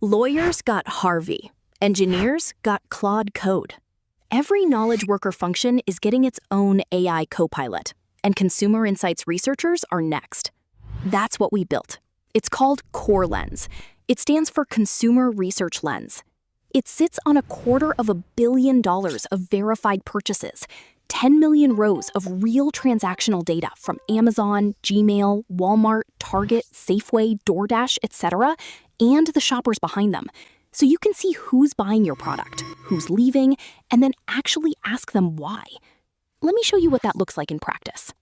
Lawyers got Harvey. Engineers got Claude Code. Every knowledge worker function is getting its own AI copilot, and consumer insights researchers are next. That's what we built. It's called CoreLens. It stands for Consumer Research Lens. It sits on $250 million of verified purchases, 10 million rows of real transactional data from Amazon, Gmail, Walmart, Target, Safeway, DoorDash, etc., and the shoppers behind them. So you can see who's buying your product, who's leaving, and then actually ask them why. Let me show you what that looks like in practice.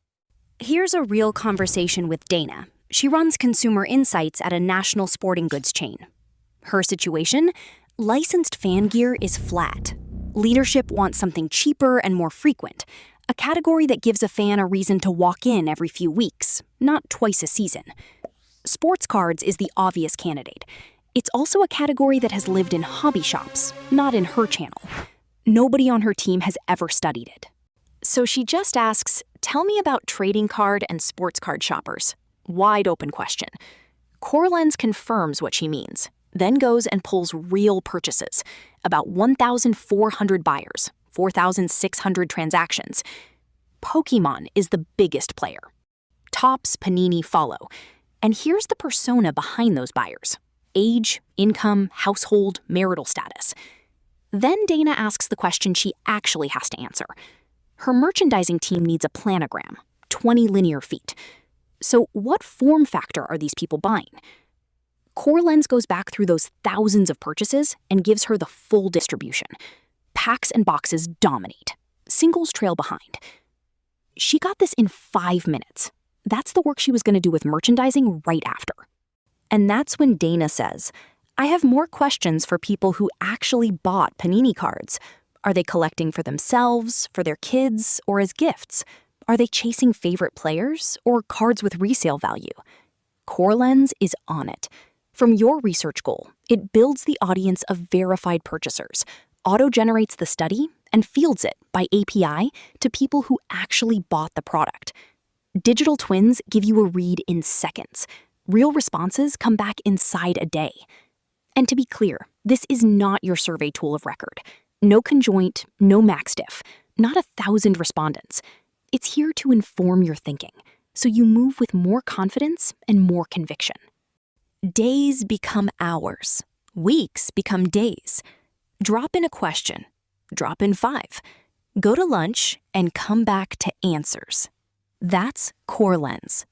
Here's a real conversation with Dana. She runs consumer insights at a national sporting goods chain. Her situation? Licensed fan gear is flat. Leadership wants something cheaper and more frequent, a category that gives a fan a reason to walk in every few weeks, not twice a season. Sports cards is the obvious candidate. It's also a category that has lived in hobby shops, not in her channel. Nobody on her team has ever studied it. So she just asks, "Tell me about trading card and sports card shoppers." Wide open question. CoreLens confirms what she means, then goes and pulls real purchases, about 1,400 buyers, 4,600 transactions. Pokémon is the biggest player. Topps, Panini follow. And here's the persona behind those buyers: age, income, household, marital status. Then Dana asks the question she actually has to answer. Her merchandising team needs a planogram, 20 linear feet. So what form factor are these people buying? CoreLens goes back through those thousands of purchases and gives her the full distribution. Packs and boxes dominate. Singles trail behind. She got this in 5 minutes. That's the work she was going to do with merchandising right after. And that's when Dana says, "I have more questions for people who actually bought Panini cards. Are they collecting for themselves, for their kids, or as gifts? Are they chasing favorite players or cards with resale value?" CoreLens is on it. From your research goal, it builds the audience of verified purchasers, auto-generates the study, and fields it by API to people who actually bought the product. Digital twins give you a read in seconds. Real responses come back inside a day. And to be clear, this is not your survey tool of record. No conjoint, no maxdiff, not 1,000 respondents. It's here to inform your thinking, so you move with more confidence and more conviction. Days become hours. Weeks become days. Drop in a question. Drop in 5. Go to lunch and come back to answers. That's CoreLens.